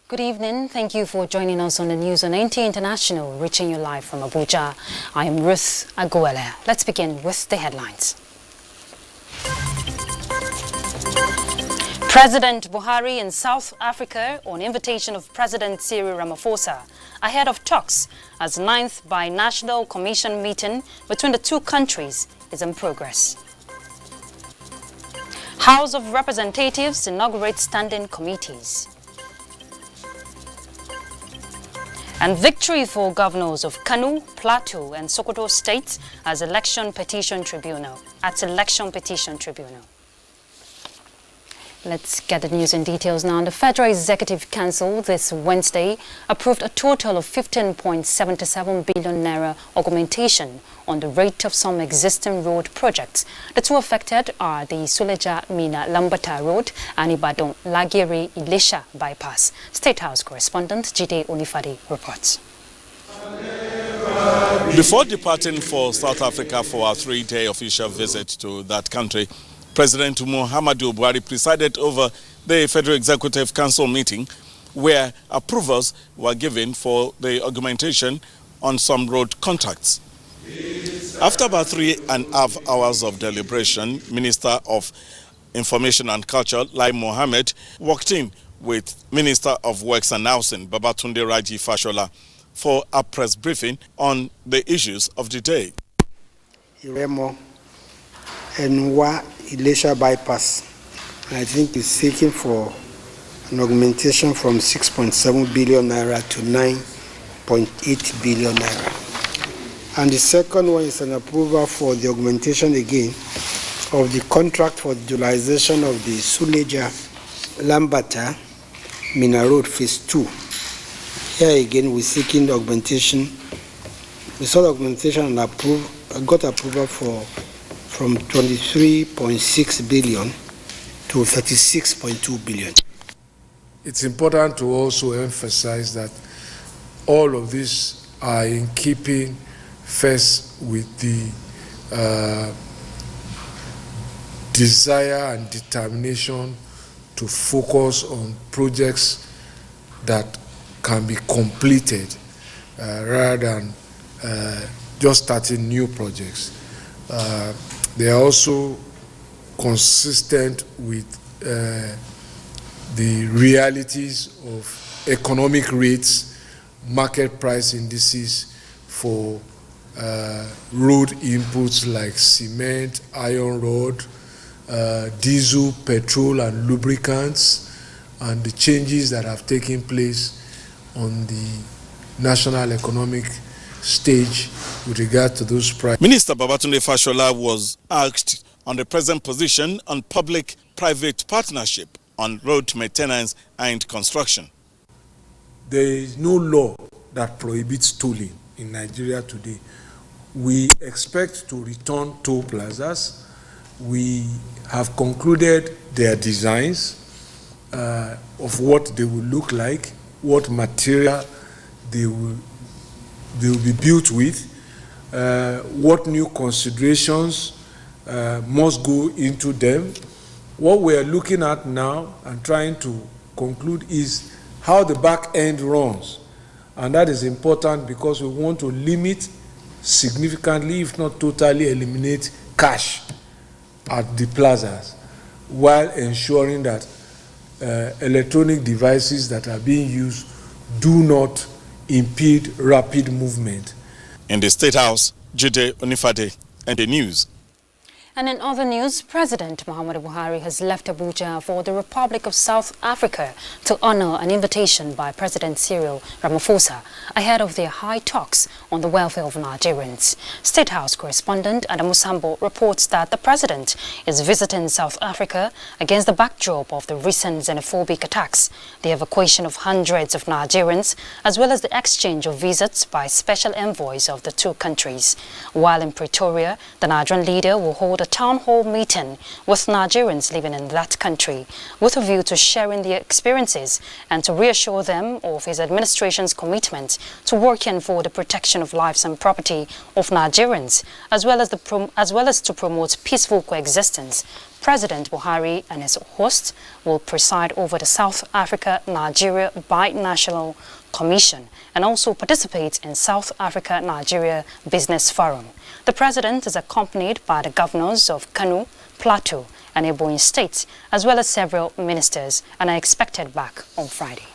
Good evening. Thank you for joining us on the News on NT International, reaching you live from Abuja. I am Ruth Aguele. Let's begin with the headlines. President Buhari in South Africa on invitation of President Cyril Ramaphosa ahead of talks as 9th Binational Commission meeting between the two countries is in progress. House of Representatives inaugurate standing committees. And victory for governors of Kano, Plateau and Sokoto states as election petition tribunal. Let's get the news and details now. The Federal Executive Council this Wednesday approved a total of 15.77 billion naira augmentation on the rate of some existing road projects. The two affected are the Suleja-Mina Lambata Road and Ibadan-Lagere-Ilesha bypass. State House correspondent Jide Onifade reports. Before departing for South Africa for a 3-day official visit to that country, President Muhammadu Buhari presided over the Federal Executive Council meeting where approvals were given for the augmentation on some road contracts. After about 3.5 hours of deliberation, Minister of Information and Culture, Lai Mohammed, walked in with Minister of Works and Housing, Babatunde Raji Fashola, for a press briefing on the issues of the day. Ilesha bypass, I think is seeking for an augmentation from 6.7 billion naira to 9.8 billion naira. And the second one is an approval for the augmentation again of the contract for the utilization of the Suleja Lambata Mina Road Phase 2. Here again we're seeking the augmentation. We saw the augmentation and got approval from 23.6 billion to 36.2 billion. It's important to also emphasize that all of these are in keeping first with the desire and determination to focus on projects that can be completed rather than just starting new projects. They are also consistent with the realities of economic rates, market price indices for road inputs like cement, iron rod, diesel, petrol and lubricants, and the changes that have taken place on the national economic stage with regard to those prices. Minister Babatunde Fashola was asked on the present position on public-private partnership on road maintenance and construction. There is no law that prohibits tolling in Nigeria today. We expect to return toll plazas. We have concluded their designs of what they will look like, what material they will be built with, what new considerations must go into them. What we are looking at now and trying to conclude is how the back end runs. And that is important because we want to limit significantly, if not totally eliminate cash at the plazas, while ensuring that electronic devices that are being used do not impede rapid movement. In the State House, Jide Onifade, and the news. And in other news, President Muhammadu Buhari has left Abuja for the Republic of South Africa to honor an invitation by President Cyril Ramaphosa ahead of their high talks on the welfare of Nigerians. State House correspondent Adamu Sambo reports that the president is visiting South Africa against the backdrop of the recent xenophobic attacks, the evacuation of hundreds of Nigerians, as well as the exchange of visits by special envoys of the two countries. While in Pretoria, the Nigerian leader will hold a town hall meeting with Nigerians living in that country with a view to sharing their experiences and to reassure them of his administration's commitment to working for the protection protection of lives and property of Nigerians, as well as to promote peaceful coexistence. President Buhari and his host will preside over the South Africa-Nigeria Binational Commission and also participate in South Africa-Nigeria Business Forum. The president is accompanied by the governors of Kano, Plateau and Ebonyi states, as well as several ministers, and are expected back on Friday.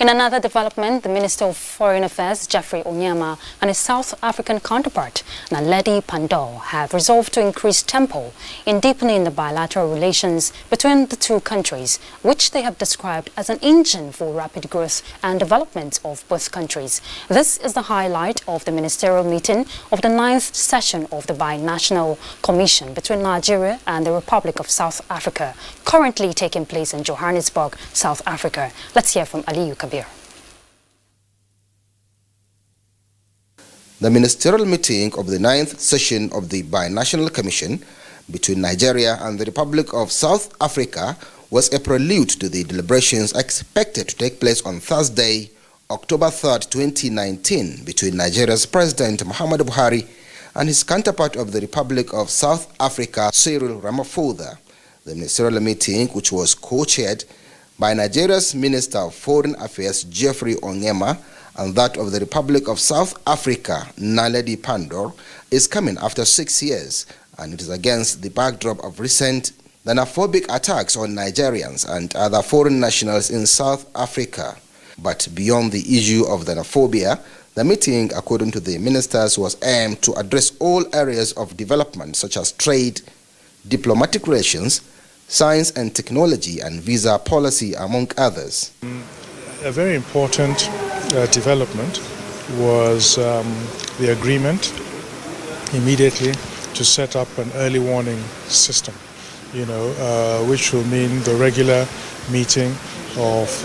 In another development, the Minister of Foreign Affairs, Geoffrey Onyeama, and his South African counterpart, Naledi Pandor, have resolved to increase tempo in deepening the bilateral relations between the two countries, which they have described as an engine for rapid growth and development of both countries. This is the highlight of the ministerial meeting of the 9th session of the Binational Commission between Nigeria and the Republic of South Africa, currently taking place in Johannesburg, South Africa. Let's hear from Aliyu Kabir. The ministerial meeting of the 9th session of the Binational Commission between Nigeria and the Republic of South Africa was a prelude to the deliberations expected to take place on Thursday, October 3rd, 2019, between Nigeria's President Muhammadu Buhari and his counterpart of the Republic of South Africa, Cyril Ramaphosa. The ministerial meeting, which was co-chaired by Nigeria's Minister of Foreign Affairs, Geoffrey Onyeama, and that of the Republic of South Africa, Naledi Pandor, is coming after 6 years, and it is against the backdrop of recent xenophobic attacks on Nigerians and other foreign nationals in South Africa. But beyond the issue of xenophobia, the meeting, according to the ministers, was aimed to address all areas of development such as trade, diplomatic relations, science and technology, and visa policy, among others. A very important development was the agreement immediately to set up an early warning system, which will mean the regular meeting of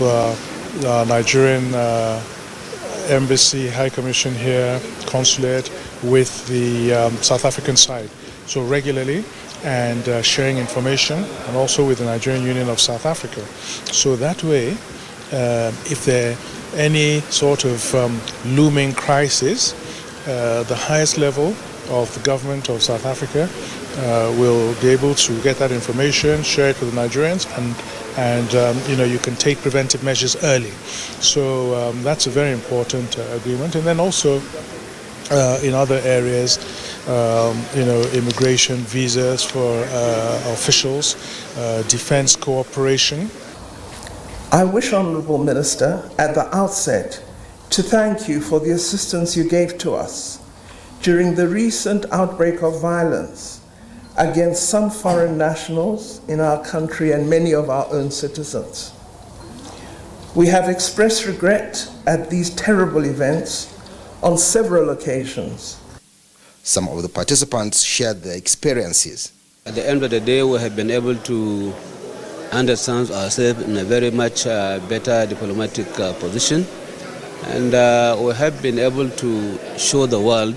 Nigerian embassy, High Commission here, consulate with the South African side. So regularly, and sharing information, and also with the Nigerian Union of South Africa. So that way, if there any sort of looming crisis, the highest level of the government of South Africa will be able to get that information, share it with the Nigerians, and you can take preventive measures early. So that's a very important agreement. And then also in other areas, immigration, visas for officials, defense cooperation. I wish, Honourable Minister, at the outset to thank you for the assistance you gave to us during the recent outbreak of violence against some foreign nationals in our country and many of our own citizens. We have expressed regret at these terrible events on several occasions. Some of the participants shared their experiences. At the end of the day, we have been able to understand ourselves in a very much better diplomatic position, and we have been able to show the world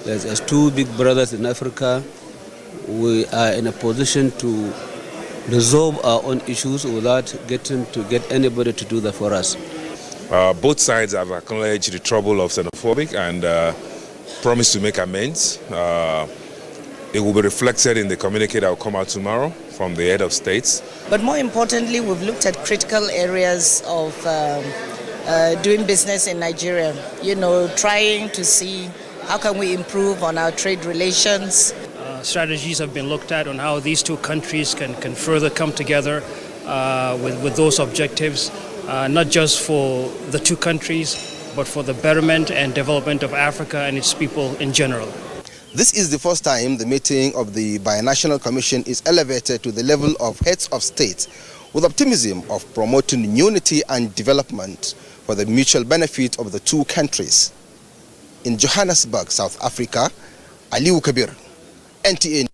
that as two big brothers in Africa, we are in a position to resolve our own issues without getting to get anybody to do that for us. Both sides have acknowledged the trouble of xenophobic and promised to make amends. It will be reflected in the communique that will come out tomorrow from the head of states. But more importantly, we've looked at critical areas of doing business in Nigeria. Trying to see how can we improve on our trade relations. Strategies have been looked at on how these two countries can further come together with those objectives, not just for the two countries, but for the betterment and development of Africa and its people in general. This is the first time the meeting of the Binational Commission is elevated to the level of heads of state, with optimism of promoting unity and development for the mutual benefit of the two countries. In Johannesburg, South Africa, Aliyu Kabir, NTA.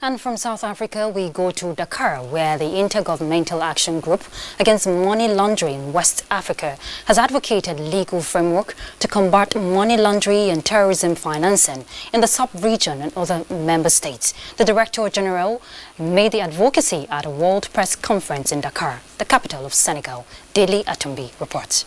And from South Africa, we go to Dakar, where the Intergovernmental Action Group Against Money Laundering in West Africa has advocated legal framework to combat money laundering and terrorism financing in the sub-region and other member states. The Director General made the advocacy at a World Press Conference in Dakar, the capital of Senegal. Deli Atumbi reports.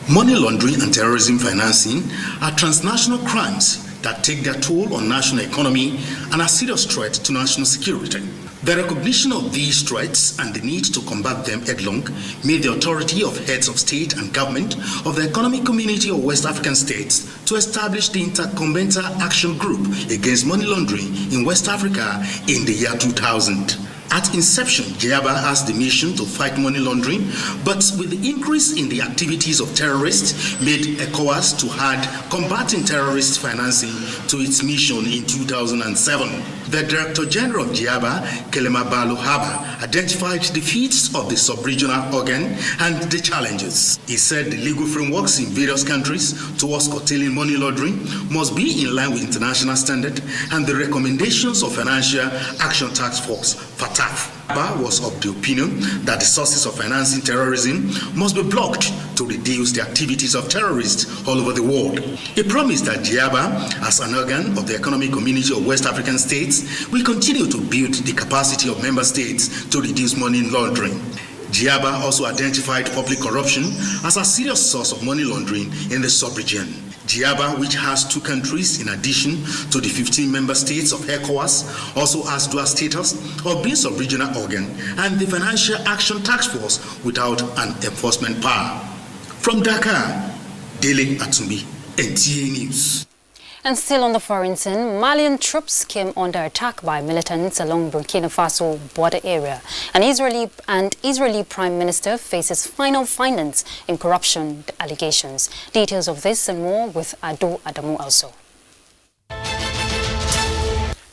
Money laundering and terrorism financing are transnational crimes that take their toll on national economy and are a serious threat to national security. The recognition of these threats and the need to combat them headlong made the authority of heads of state and government of the Economic Community of West African States to establish the Intergovernmental Action Group Against Money Laundering in West Africa in the year 2000. At inception, GIABA has the mission to fight money laundering, but with the increase in the activities of terrorists, made ECOWAS to add combating terrorist financing to its mission in 2007. The Director General of GIABA, Kelema Balo Haba, identified the feats of the sub-regional organ and the challenges. He said the legal frameworks in various countries towards curtailing money laundering must be in line with international standard and the recommendations of Financial Action Task Force, FATF. GIABA was of the opinion that the sources of financing terrorism must be blocked to reduce the activities of terrorists all over the world. He promised that GIABA, as an organ of the Economic Community of West African States, will continue to build the capacity of member states to reduce money laundering. GIABA also identified public corruption as a serious source of money laundering in the sub-region. GIABA, which has 2 countries in addition to the 15 member states of ECOWAS, also has dual status of being sub-regional organ and the Financial Action Task Force without an enforcement power. From Dakar, Dele Atumbi, NTA News. And still on the foreign scene, Malian troops came under attack by militants along Burkina Faso border area. An Israeli Prime Minister faces final findings in corruption allegations. Details of this and more with Ado Adamu also.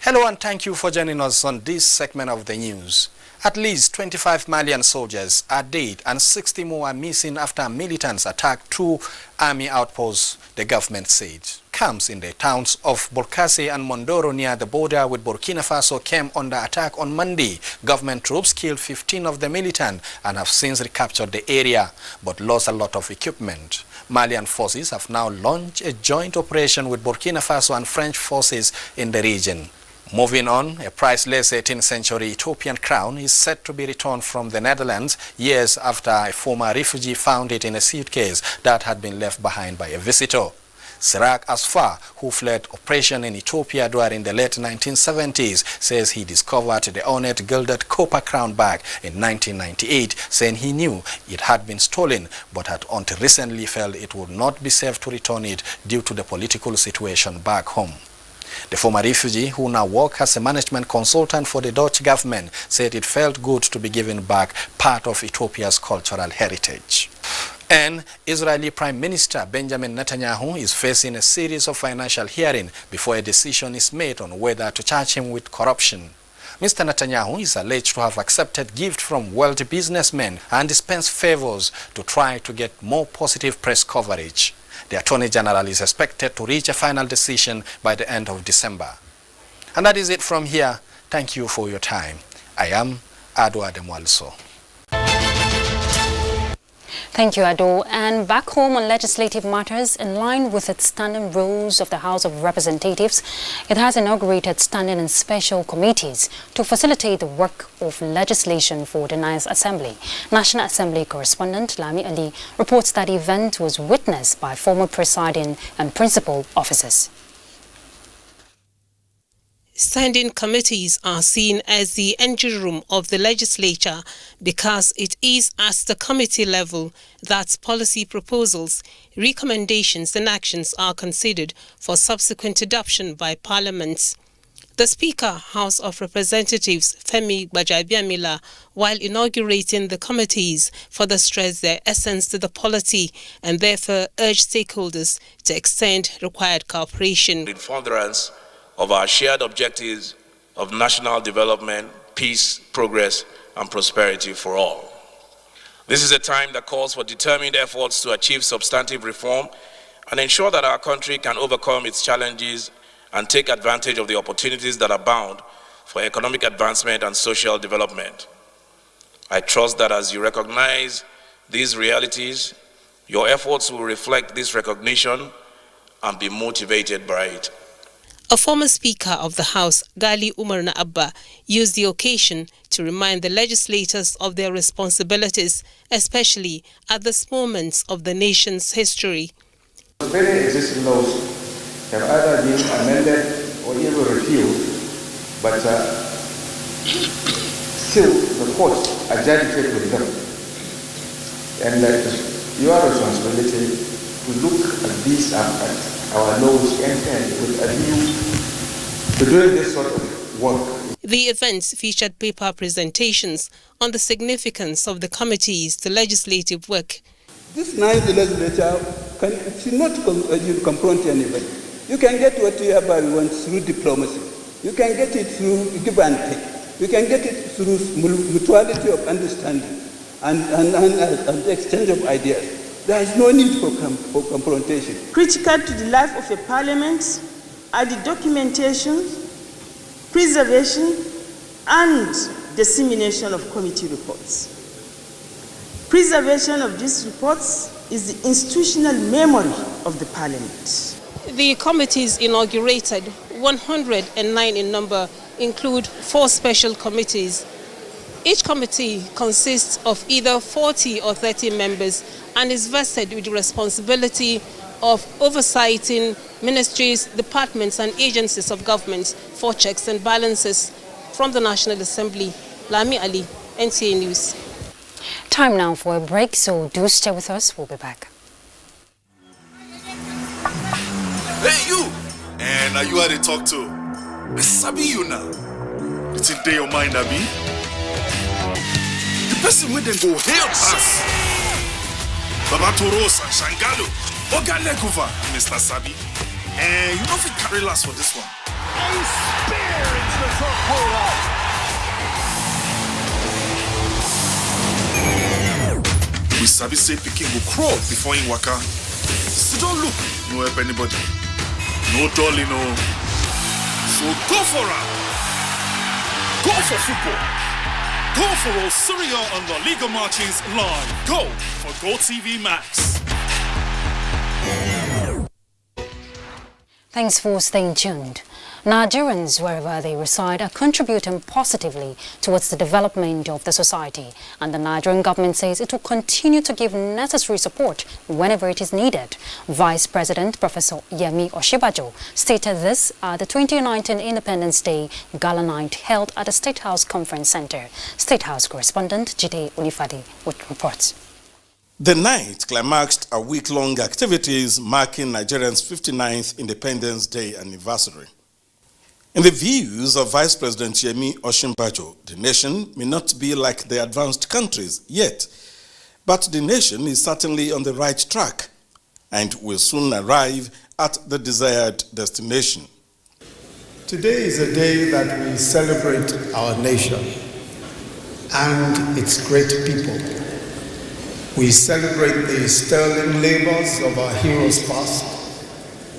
Hello and thank you for joining us on this segment of the news. At least 25 Malian soldiers are dead and 60 more are missing after militants attacked 2 army outposts, the government said. Camps in the towns of Bokassi and Mondoro near the border with Burkina Faso came under attack on Monday. Government troops killed 15 of the militants and have since recaptured the area, but lost a lot of equipment. Malian forces have now launched a joint operation with Burkina Faso and French forces in the region. Moving on, a priceless 18th century Ethiopian crown is said to be returned from the Netherlands years after a former refugee found it in a suitcase that had been left behind by a visitor. Sirak Asfar, who fled oppression in Ethiopia during the late 1970s, says he discovered the ornate gilded copper crown bag in 1998, saying he knew it had been stolen, but had until recently felt it would not be safe to return it due to the political situation back home. The former refugee, who now works as a management consultant for the Dutch government, said it felt good to be giving back part of Ethiopia's cultural heritage. And Israeli Prime Minister Benjamin Netanyahu is facing a series of financial hearings before a decision is made on whether to charge him with corruption. Mr. Netanyahu is alleged to have accepted gifts from wealthy businessmen and dispensed favors to try to get more positive press coverage. The Attorney General is expected to reach a final decision by the end of December. And that is it from here. Thank you for your time. I am Ado Ademwalso. Thank you, Ado. And back home on legislative matters, in line with its standing rules of the House of Representatives, it has inaugurated standing and special committees to facilitate the work of legislation for the 9th Assembly. National Assembly correspondent Lami Ali reports that the event was witnessed by former presiding and principal officers. Standing committees are seen as the engine room of the legislature because it is at the committee level that policy proposals, recommendations and actions are considered for subsequent adoption by Parliament. The Speaker, House of Representatives Femi Gbajabiamila, while inaugurating the committees, further stressed their essence to the polity and therefore urged stakeholders to extend required cooperation. In furtherance of our shared objectives of national development, peace, progress, and prosperity for all. This is a time that calls for determined efforts to achieve substantive reform and ensure that our country can overcome its challenges and take advantage of the opportunities that abound for economic advancement and social development. I trust that as you recognize these realities, your efforts will reflect this recognition and be motivated by it. A former Speaker of the House, Gali Umar Abba, used the occasion to remind the legislators of their responsibilities, especially at this moment of the nation's history. The very existing laws have either been amended or even repealed, but still the courts are agitated with them. And it is your responsibility to look at these aspects, our laws, and with a view to doing this sort of work. The event featured paper presentations on the significance of the committees to legislative work. This ninth legislature should not confront anybody. You can get what you want through diplomacy. You can get it through give and take. You can get it through mutuality of understanding and exchange of ideas. There is no need for confrontation. Critical to the life of a parliament are the documentation, preservation, and dissemination of committee reports. Preservation of these reports is the institutional memory of the parliament. The committees inaugurated, 109 in number, include 4 special committees. Each committee consists of either 40 or 30 members and is vested with the responsibility of oversighting ministries, departments and agencies of government for checks and balances. From the National Assembly, Lami Ali, NTA News. Time now for a break, so do stay with us. We'll be back. Hey, you! And are you how they talk to? I sabi you now. It's in day your mind, Abi. The person with them go help us. Baba Toros and Shangalo. Oga Legova, Mr. Sabi. And you know if you carry last for this one. A spear into the top corner. We Sabi say Peking will crawl before in waka. So don't look, no help anybody. No dolly, no. So go for it. Go for football. Go for all Serie A and La Liga matches live. Go for GoTV Max. Thanks for staying tuned. Nigerians, wherever they reside, are contributing positively towards the development of the society, and the Nigerian government says it will continue to give necessary support whenever it is needed. Vice President Professor Yemi Osinbajo stated this at the 2019 Independence Day Gala Night held at the State House Conference Center. State House correspondent Jide Olifade with reports. The night climaxed a week-long activities marking Nigeria's 59th Independence Day anniversary. In the views of Vice President Yemi Osinbajo, the nation may not be like the advanced countries yet, but the nation is certainly on the right track and will soon arrive at the desired destination. Today is a day that we celebrate our nation and its great people. We celebrate the sterling labors of our heroes past,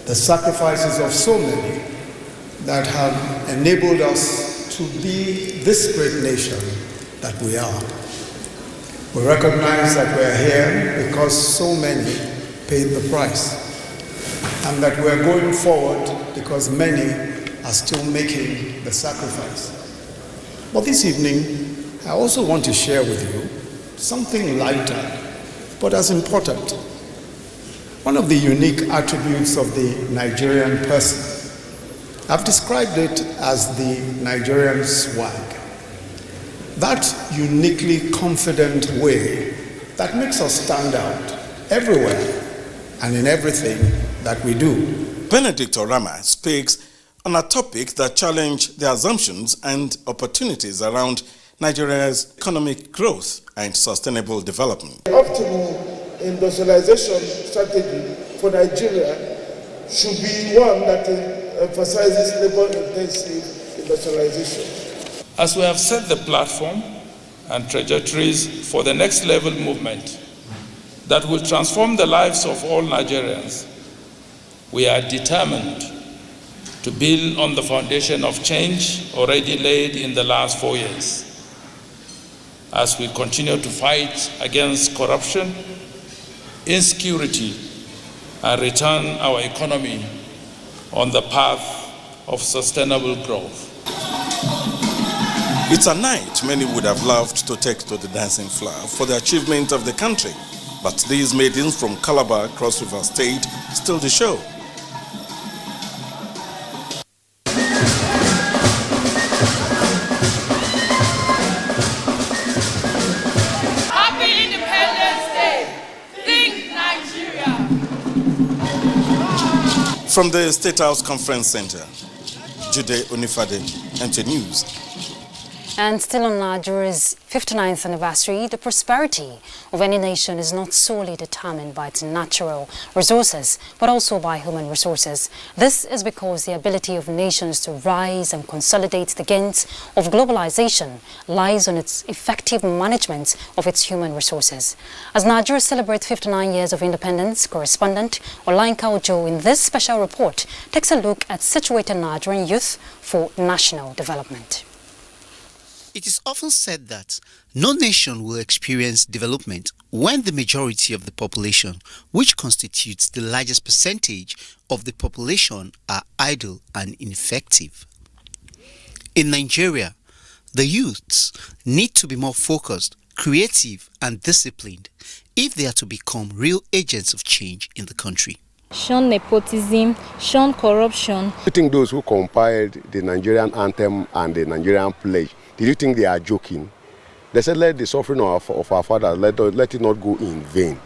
the sacrifices of so many that have enabled us to be this great nation that we are. We recognize that we are here because so many paid the price, and that we are going forward because many are still making the sacrifice. But this evening, I also want to share with you something lighter, but as important. One of the unique attributes of the Nigerian person. I've described it as the Nigerian swag. That uniquely confident way that makes us stand out everywhere and in everything that we do. Benedict Orama speaks on a topic that challenged the assumptions and opportunities around Nigeria's economic growth and sustainable development. The optimal industrialization strategy for Nigeria should be one that emphasizes labor-intensive industrialization. As we have set the platform and trajectories for the next level movement that will transform the lives of all Nigerians, we are determined to build on the foundation of change already laid in the last 4 years. As we continue to fight against corruption, insecurity, and return our economy on the path of sustainable growth. It's a night many would have loved to take to the dancing floor for the achievement of the country, but these maidens from Calabar, Cross River State, still the show. From the State House Conference Center, Jude Onifade, NT News. And still on Nigeria's 59th anniversary, the prosperity of any nation is not solely determined by its natural resources, but also by human resources. This is because the ability of nations to rise and consolidate the gains of globalization lies on its effective management of its human resources. As Nigeria celebrates 59 years of independence, correspondent Olayinka Ojo in this special report takes a look at situated Nigerian youth for national development. It is often said that no nation will experience development when the majority of the population, which constitutes the largest percentage of the population, are idle and ineffective. In Nigeria, the youths need to be more focused, creative and disciplined if they are to become real agents of change in the country. Shun nepotism, shun corruption. I think those who compiled the Nigerian anthem and the Nigerian pledge, did you think they are joking? They said, let the suffering of our fathers, let it not go in vain.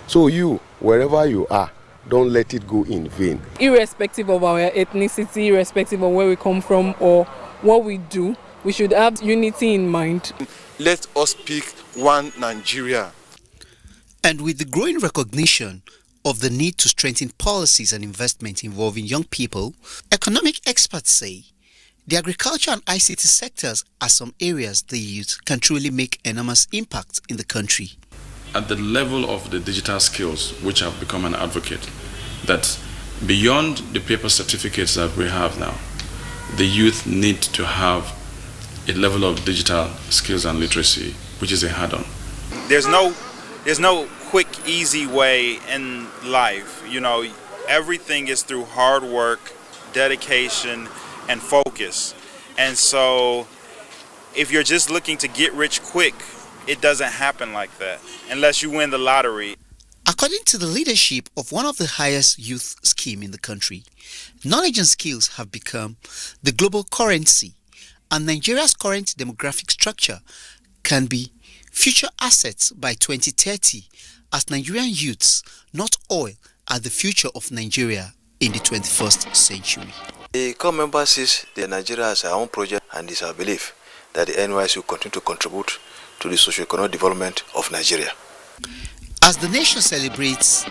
So you, wherever you are, don't let it go in vain. Irrespective of our ethnicity, irrespective of where we come from or what we do, we should have unity in mind. Let us speak one Nigeria. And with the growing recognition of the need to strengthen policies and investment involving young people, economic experts say the agriculture and ICT sectors are some areas the youth can truly make enormous impact in the country. At the level of the digital skills, which I've become an advocate, that beyond the paper certificates that we have now, the youth need to have a level of digital skills and literacy, which is a add-on. There's no quick, easy way in life. You know, everything is through hard work, dedication, and focus. And so if you're just looking to get rich quick, it doesn't happen like that unless you win the lottery. According to the leadership of one of the highest youth schemes in the country, knowledge and skills have become the global currency, and Nigeria's current demographic structure can be future assets by 2030, as Nigerian youths, not oil, are the future of Nigeria in the 21st century. The core member says that Nigeria has our own project, and it's our belief that the NYS will continue to contribute to the socio-economic development of Nigeria. As the nation celebrates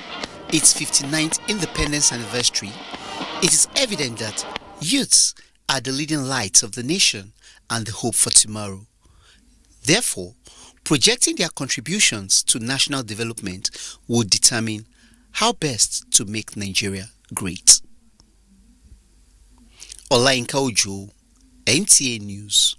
its 59th independence anniversary, it is evident that youths are the leading lights of the nation and the hope for tomorrow. Therefore, projecting their contributions to national development will determine how best to make Nigeria great. Olayinka Ojo, NTA News.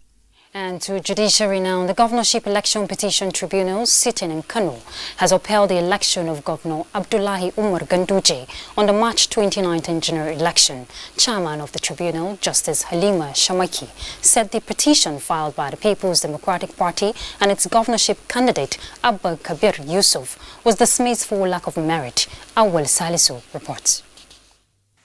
And to judiciary now, the Governorship Election Petition Tribunal sitting in Kano has upheld the election of Governor Abdullahi Umar Ganduje on the March 2019 general election. Chairman of the tribunal, Justice Halima Shamaki, said the petition filed by the People's Democratic Party and its governorship candidate Abba Kabir Yusuf was dismissed for lack of merit. Awal Salisu reports.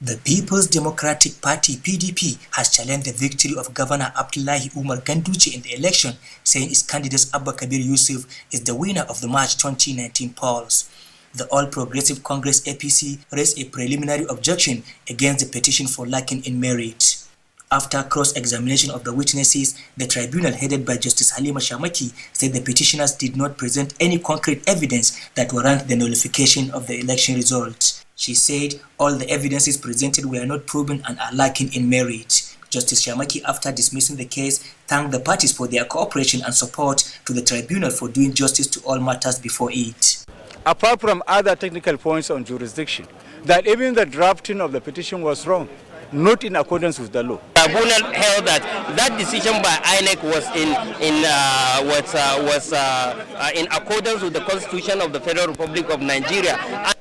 The People's Democratic Party (PDP) has challenged the victory of Governor Abdullahi Umar Ganduje in the election, saying its candidate Abba Kabir Yusuf is the winner of the March 2019 polls. The All Progressive Congress (APC) raised a preliminary objection against the petition for lacking in merit. After cross-examination of the witnesses, the tribunal headed by Justice Halima Shamaki said the petitioners did not present any concrete evidence that warrant the nullification of the election results. She said all the evidences presented were not proven and are lacking in merit. Justice Shamaki, after dismissing the case, thanked the parties for their cooperation and support to the tribunal for doing justice to all matters before it. Apart from other technical points on jurisdiction, that even the drafting of the petition was wrong, not in accordance with the law. The tribunal held that decision by INEC was in accordance with the Constitution of the Federal Republic of Nigeria.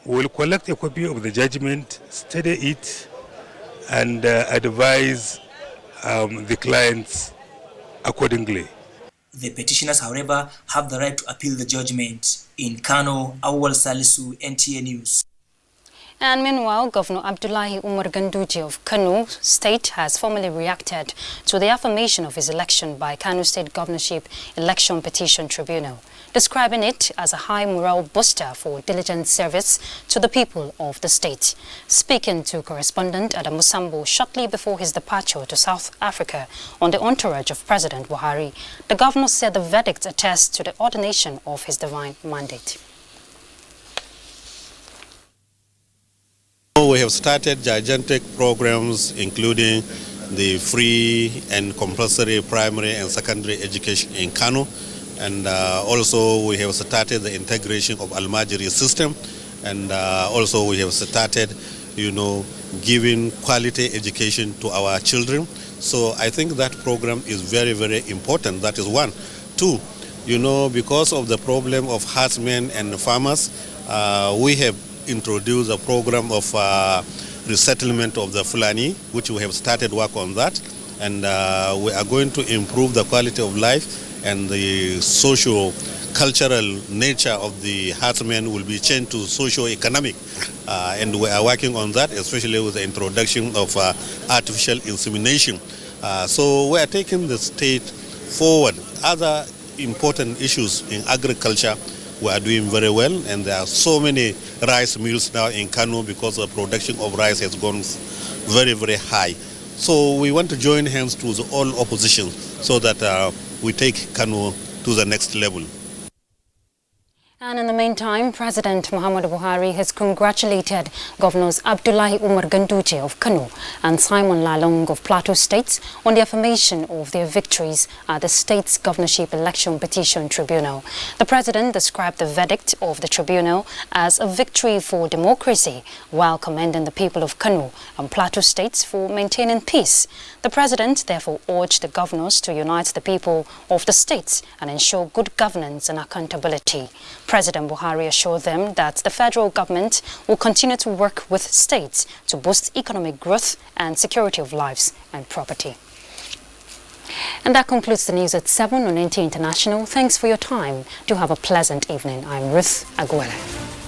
We will collect a copy of the judgment, study it, and advise the clients accordingly. The petitioners, however, have the right to appeal the judgment. In Kano, Awal Salisu, NTA News. And meanwhile, Governor Abdullahi Umar Ganduje of Kano State has formally reacted to the affirmation of his election by Kano State Governorship Election Petition Tribunal, describing it as a high morale booster for diligent service to the people of the state. Speaking to correspondent Adam Musambo shortly before his departure to South Africa on the entourage of President Buhari, the governor said the verdict attests to the ordination of his divine mandate. We have started gigantic programs including the free and compulsory primary and secondary education in Kano, and also we have started the integration of Almajiri system, and also we have started, giving quality education to our children. So I think that program is very, very important. That is one. Two, because of the problem of herdsmen and farmers, we have introduce a program of resettlement of the Fulani, which we have started work on that, and we are going to improve the quality of life, and the socio-cultural nature of the herdsmen will be changed to socio-economic, and we are working on that, especially with the introduction of artificial insemination. So we are taking the state forward. Other important issues in agriculture, we are doing very well, and there are so many rice mills now in Kano because the production of rice has gone very, very high. So we want to join hands to all opposition so that we take Kano to the next level. And in the meantime, President Muhammadu Buhari has congratulated Governors Abdullahi Umar Ganduje of Kano and Simon Lalong of Plateau States on the affirmation of their victories at the state's governorship election petition tribunal. The president described the verdict of the tribunal as a victory for democracy, while commending the people of Kano and Plateau States for maintaining peace. The president therefore urged the governors to unite the people of the states and ensure good governance and accountability. President Buhari assured them that the federal government will continue to work with states to boost economic growth and security of lives and property. And that concludes the news at 7 on NTA International. Thanks for your time. Do have a pleasant evening. I'm Ruth Aguilera.